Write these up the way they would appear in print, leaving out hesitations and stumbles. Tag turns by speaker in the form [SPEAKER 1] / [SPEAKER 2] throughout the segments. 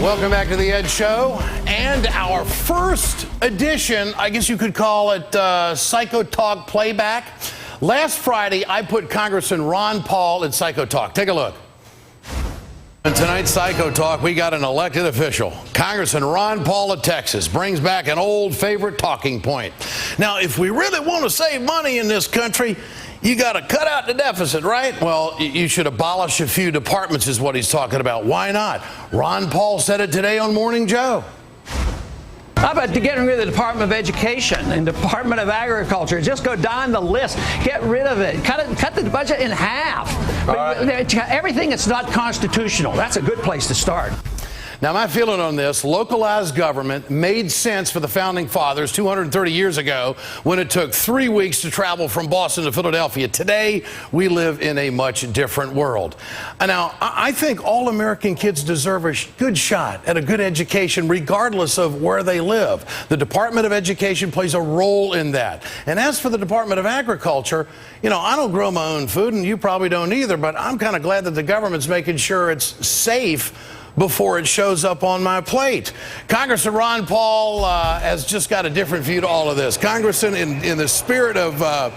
[SPEAKER 1] Welcome back to the Ed Show and our first edition, I guess you could call it Psycho Talk Playback. Last Friday, I put Congressman Ron Paul in Psycho Talk. Take a look. In tonight's Psycho Talk, we got an elected official. Congressman Ron Paul of Texas brings back an old favorite talking point. Now, if we really want to save money in this country, you got to cut out the deficit, right? Well, you should abolish a few departments is what he's talking about. Why not? Ron Paul said it today on Morning Joe.
[SPEAKER 2] How about getting rid of the Department of Education and Department of Agriculture? Just go down the list. Get rid of it. Cut the budget in half. Everything that's not constitutional. That's a good place to start.
[SPEAKER 1] Now, my feeling on this, localized government made sense for the Founding Fathers 230 years ago when it took 3 weeks to travel from Boston to Philadelphia. Today, we live in a much different world. Now, I think all American kids deserve a good shot at a good education regardless of where they live. The Department of Education plays a role in that. And as for the Department of Agriculture, you know, I don't grow my own food, and you probably don't either, but I'm kind of glad that the government's making sure it's safe before it shows up on my plate. Congressman Ron Paul has just got a different view to all of this. Congressman, in the spirit of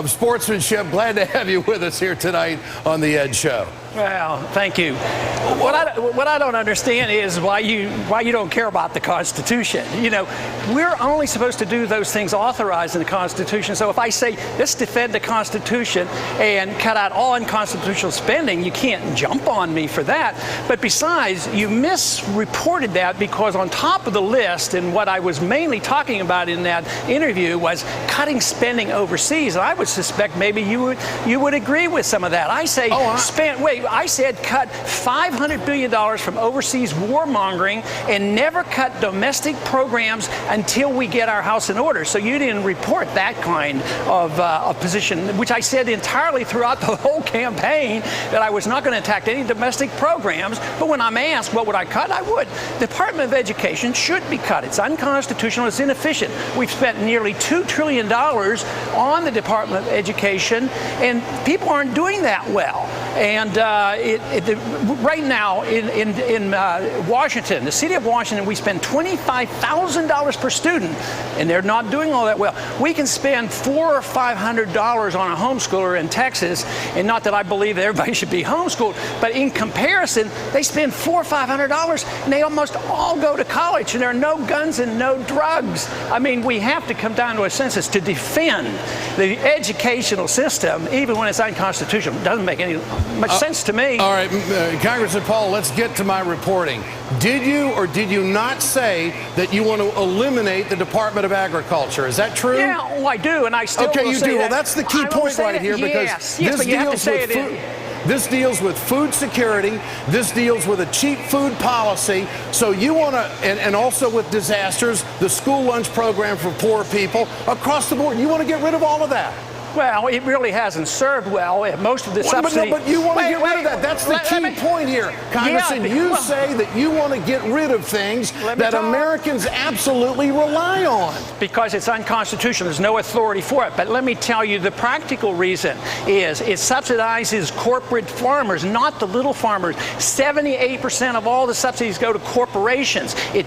[SPEAKER 1] sportsmanship, glad to have you with us here tonight on the Ed Show.
[SPEAKER 2] Well, thank you. What I don't understand is why you don't care about the Constitution. You know, we're only supposed to do those things authorized in the Constitution. So if I say, let's defend the Constitution and cut out all unconstitutional spending, you can't jump on me for that. But besides, you misreported that because on top of the list, and what I was mainly talking about in that interview was cutting spending overseas. And I would suspect maybe you would agree with some of that. I say, I said cut $500 billion from overseas warmongering and never cut domestic programs until we get our house in order. So you didn't report that kind of position, which I said entirely throughout the whole campaign, that I was not going to attack any domestic programs. But when I'm asked what would I cut, I would. The Department of Education should be cut. It's unconstitutional. It's inefficient. We've spent nearly $2 trillion on the Department of Education, and people aren't doing that well. And right now in Washington, the city of Washington, we spend $25,000 per student, and they're not doing all that well. We can spend $400 or $500 on a homeschooler in Texas, and not that I believe that everybody should be homeschooled, but in comparison, they spend $400 or $500, and they almost all go to college, and there are no guns and no drugs. I mean, we have to come down to a census to defend the educational system, even when it's unconstitutional. It doesn't make any much sense to me.
[SPEAKER 1] All right, Congressman Paul, let's get to my reporting. Did you or did you not say that you want to eliminate the Department of Agriculture? Is that true?
[SPEAKER 2] Yeah, well, I do, and I still
[SPEAKER 1] Okay,
[SPEAKER 2] will
[SPEAKER 1] you
[SPEAKER 2] say
[SPEAKER 1] do.
[SPEAKER 2] that.
[SPEAKER 1] Well, that's the key point right here, because this deals with food security. This deals with a cheap food policy. So you want to, and also with disasters, the school lunch program for poor people across the board. You want to get rid of all of that.
[SPEAKER 2] Well, it really hasn't served well. Most of the subsidy.
[SPEAKER 1] But you want to get rid of that. That's the key point here, Congressman. You say that you want to get rid of things that Americans absolutely rely on.
[SPEAKER 2] Because it's unconstitutional. There's no authority for it. But let me tell you, the practical reason is it subsidizes corporate farmers, not the little farmers. 78% of all the subsidies go to corporations. It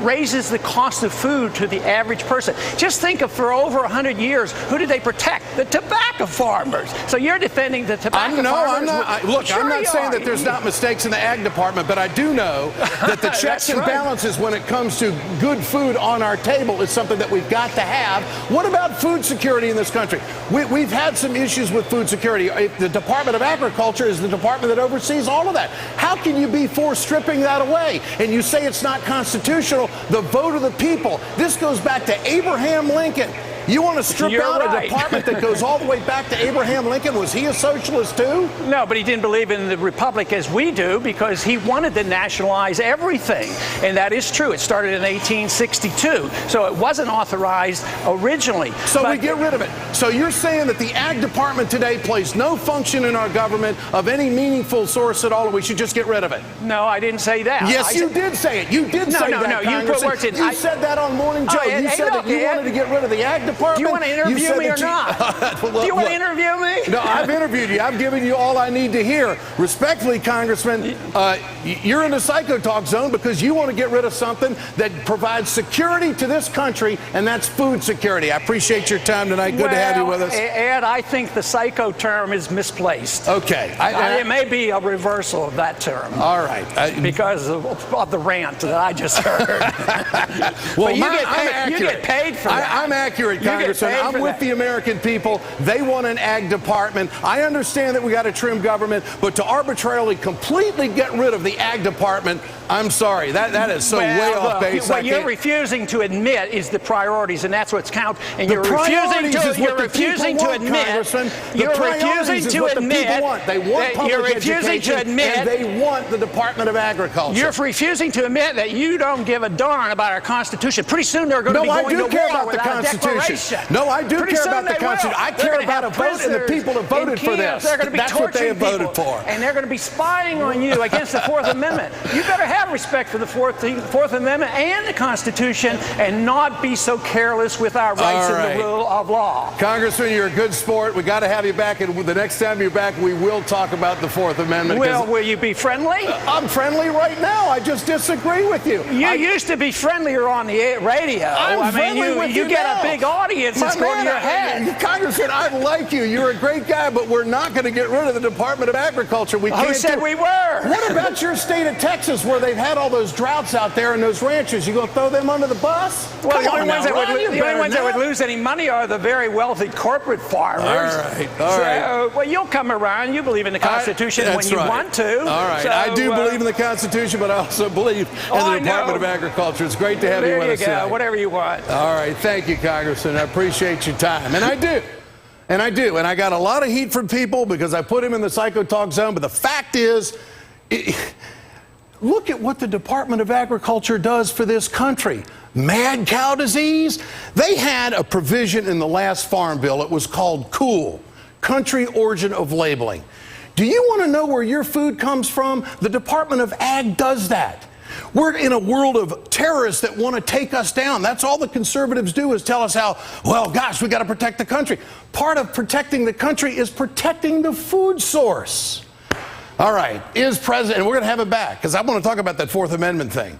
[SPEAKER 2] raises the cost of food to the average person. Just think of, for over 100 years, who did they protect? The tobacco farmers. So you're defending the tobacco farmers.
[SPEAKER 1] I'm not saying that there's not mistakes in the ag department, but I do know that the checks and balances when it comes to good food on our table is something that we've got to have. What about food security in this country? We've had some issues with food security. The Department of Agriculture is the department that oversees all of that. How can you be for stripping that away? And you say it's not constitutional. The vote of the people. This goes back to Abraham Lincoln. You want to strip out a department that goes all the way back to Abraham Lincoln? Was he a socialist too?
[SPEAKER 2] No, but he didn't believe in the republic as we do, because he wanted to nationalize everything. And that is true. It started in 1862. So it wasn't authorized originally.
[SPEAKER 1] So we get rid of it. So you're saying that the ag department today plays no function in our government of any meaningful source at all, and we should just get rid of it?
[SPEAKER 2] No, I didn't say that.
[SPEAKER 1] Yes, you did say it. You did say that, Congressman.
[SPEAKER 2] You put words in.
[SPEAKER 1] You said that on Morning Joe. You said that you wanted to get rid of the ag department. department.
[SPEAKER 2] Do you want to interview me or not?
[SPEAKER 1] Well,
[SPEAKER 2] do you want to interview me?
[SPEAKER 1] No, I've interviewed you. I've given you all I need to hear. Respectfully, Congressman, you're in the psycho talk zone because you want to get rid of something that provides security to this country, and that's food security. I appreciate your time tonight. Good to have you with us.
[SPEAKER 2] Ed, I think the psycho term is misplaced.
[SPEAKER 1] Okay.
[SPEAKER 2] It may be a reversal of that term.
[SPEAKER 1] All right.
[SPEAKER 2] Because of the rant that I just heard.
[SPEAKER 1] Well,
[SPEAKER 2] but you get paid for that.
[SPEAKER 1] I'm accurate, Congressman. I'm with the American people. They want an ag department. I understand that we got to trim government, but to arbitrarily completely get rid of the ag department, I'm sorry. That is so way off base.
[SPEAKER 2] What you're refusing to admit is the priorities, and that's what's count. And you're refusing to admit. You're refusing to admit.
[SPEAKER 1] They want public education, and they want the Department of Agriculture.
[SPEAKER 2] You're refusing to admit that you don't give a darn about our Constitution. Pretty soon they're going to be going to war without a declaration.
[SPEAKER 1] No, I do care about the Constitution. I care about a vote and the people that voted for this.
[SPEAKER 2] They're going to be
[SPEAKER 1] That's what they have voted for.
[SPEAKER 2] And they're going to be spying on you against the Fourth Amendment. You better have respect for the Fourth Amendment and the Constitution and not be so careless with our rights and the rule of law.
[SPEAKER 1] Congressman, you're a good sport. We got to have you back, and the next time you're back, we will talk about the Fourth Amendment.
[SPEAKER 2] Well, will you be friendly?
[SPEAKER 1] I'm friendly right now. I just disagree with you.
[SPEAKER 2] You used to be friendlier on the radio. You get a big audience that's going to your head.
[SPEAKER 1] Congressman, I like you. You're a great guy, but we're not going to get rid of the Department of Agriculture.
[SPEAKER 2] Who said we were?
[SPEAKER 1] What about your state of Texas, where they've had all those droughts out there and those ranchers? You going to throw them under the bus?
[SPEAKER 2] Well, the only ones that would lose any money are the very wealthy corporate farmers.
[SPEAKER 1] All right.
[SPEAKER 2] Well, you'll come around. You believe in the Constitution when you want to.
[SPEAKER 1] All right. I do believe in the Constitution, but I also believe in the Department of Agriculture. It's great to have you with us tonight.
[SPEAKER 2] Whatever you want.
[SPEAKER 1] All right. Thank you, Congressman. I appreciate your time. And I do. And I got a lot of heat from people because I put him in the psycho talk zone. But the fact is, look at what the Department of Agriculture does for this country. Mad cow disease. They had a provision in the last farm bill. It was called COOL, Country Origin of Labeling. Do you want to know where your food comes from? The Department of Ag does that. We're in a world of terrorists that want to take us down. That's all the conservatives do, is tell us how, well, gosh, we got to protect the country. Part of protecting the country is protecting the food source. All right, and we're going to have it back because I want to talk about that Fourth Amendment thing.